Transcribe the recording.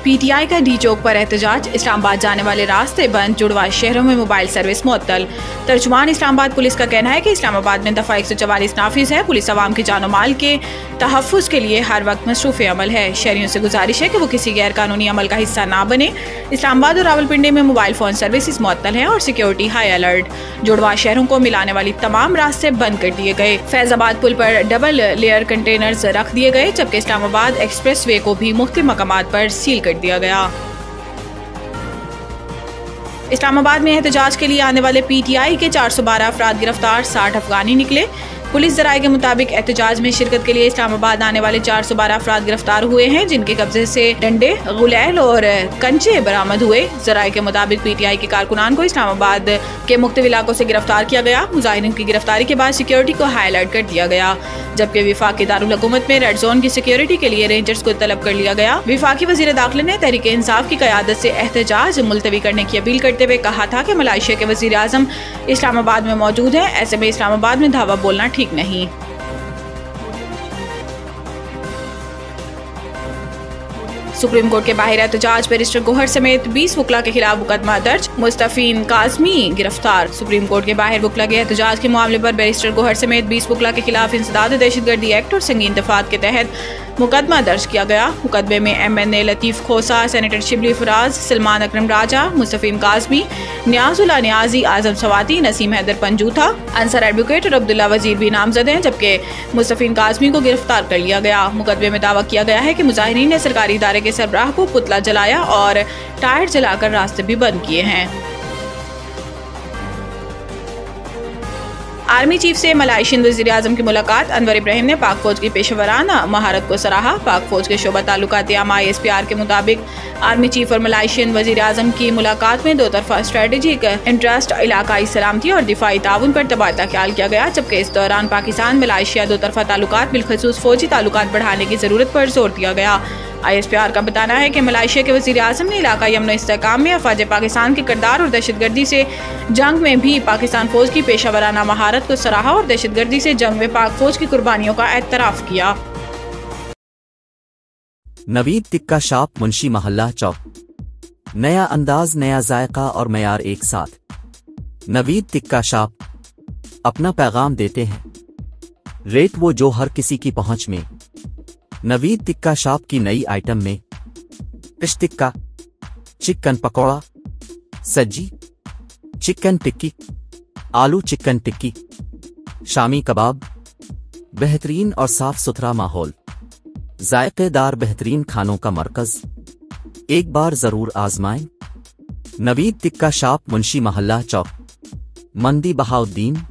PTI का D चौक पर एहतजाज, इस्लामाबाद जाने वाले रास्ते बंद, जुड़वा शहरों में मोबाइल सर्विस मुअत्तल। तर्जुमान इस्लामाबाद पुलिस का कहना है कि इस्लामाबाद में दफा 144 नाफिज है। पुलिस आवाम की जानो माल के तहफ़्फ़ुज़ के लिए हर वक्त मसरूफ़ अमल है। शहरियों से गुजारिश है कि वो किसी गैर कानूनी अमल का हिस्सा ना बने। इस्लामाबाद और रावलपिंडी में मोबाइल फ़ोन सर्विस मुअत्तल है और सिक्योरिटी हाई अलर्ट। जुड़वा शहरों को मिलाने वाली तमाम रास्ते बंद कर दिए गए। फैजाबाद पुल पर डबल लेयर कंटेनर्स रख दिए गए, जबकि इस्लामाबाद एक्सप्रेस वे को भी मुख्तलिफ मकामात पर सील कर दिया गया। इस्लामाबाद में एहतजाज के लिए आने वाले पीटीआई के 412 अफराद गिरफ्तार, 60 अफगानी निकले। पुलिस जराये के मुताबिक एहतजाज में शिरकत के लिए इस्लामाबाद आने वाले 412 अफराद गिरफ्तार हुए हैं, जिनके कब्जे से डंडे, गुलैल और कंचे बरामद हुए। जराये के मुताबिक पीटीआई के कारकुनान को इस्लामाबाद के मुख्तलिफ इलाकों से गिरफ्तार किया गया। मुजाहिरीन की गिरफ्तारी के बाद सिक्योरिटी को हाई अलर्ट कर दिया गया, जबकि विफाकी दारुल हुकूमत में रेड जोन की सिक्योरिटी के लिए रेंजर्स को तलब कर लिया गया। विफाकी वजीर दाखिला ने तहरीक इंसाफ की क़यादत से एहतजाज मुलतवी करने की अपील करते हुए कहा था कि मलेशिया के वजीर आज़म इस्लामाबाद में मौजूद है, ऐसे में इस्लामाबाद में धावा बोलना ठीक नहीं। सुप्रीम कोर्ट के बाहर एहतजाज, बैरिस्टर गोहर समेत 20 वकला के खिलाफ मुकदमा दर्ज, मुस्तफीन काज़मी गिरफ्तार। सुप्रीम कोर्ट के बाहर वकला के एहतजाज के मामले पर बैरिस्टर गोहर समेत 20 वकला के खिलाफ इंसदाद दहशतगर्दी एक्ट और संगीन दफात के तहत मुकदमा दर्ज किया गया। मुकदमे में MNA लतीफ़ खोसा, सेनेटर शिबली फराज, सलमान अकरम राजा, मुस्तफीन काज़मी, नियाजुल्लाह नियाजी, आजम सवाती, नसीम हैदर पंजूथा, अंसर एडवोकेट और अब्दुल्ला वजीर भी नामजद हैं, जबकि मुस्तफीन काज़मी को गिरफ्तार कर लिया गया। मुकदमे में दावा किया गया है कि मुजाहिरीन ने सरकारी इदारे के सरबराह को पुतला जलाया और टायर जलाकर रास्ते भी बंद किए हैं। आर्मी चीफ से मलाइशियन वज़ीर आज़म की मुलाकात, अनवर इब्राहिम ने पाक फौज की पेशेवराना महारत को सराहा। पाक फौज के शोबा ताल्लुकात आमा ISPR के मुताबिक आर्मी चीफ और मलाइशियन वज़ीर आज़म की मुलाकात में दो तरफा स्ट्रेटेजिक इंटरेस्ट, इलाकाई सलामती और दिफाई ताउन पर तबादला ख्याल किया गया, जबकि इस दौरान पाकिस्तान मलाइशिया दो तरफा ताल्लुकात बिलखसूस फौजी ताल्लुकात बढ़ाने की जरूरत पर जोर दिया गया। ISPR का बताना है कि मलाइशिया के वज़ीर आज़म ने इलाकाई अमन इस्तेहकाम में अफवाज पाकिस्तान के किरदार और दहशतगर्दी से जंग में भी पाकिस्तान फौज की पेशा वराना महारत को सराहा और दहशतगर्दी से जंग में पाक फौज की कुर्बानियों का एतराफ़ किया। नवीद टिक्का शॉप, मुंशी महल्ला चौक। नया अंदाज, नया जायका और मयार एक साथ। नवीद टिक्का शॉप अपना पैगाम देते हैं, रेट वो जो हर किसी की पहुंच में। नवीद टिक्का शॉप की नई आइटम में फिश टिक्का, चिकन पकौड़ा, सज्जी, चिकन टिक्की, आलू चिकन टिक्की, शामी कबाब, बेहतरीन और साफ सुथरा माहौल, जायकेदार बेहतरीन खानों का मरकज, एक बार जरूर आजमाएं। नवीद टिक्का शॉप, मुंशी महल्ला चौक, मंदी बहाउद्दीन।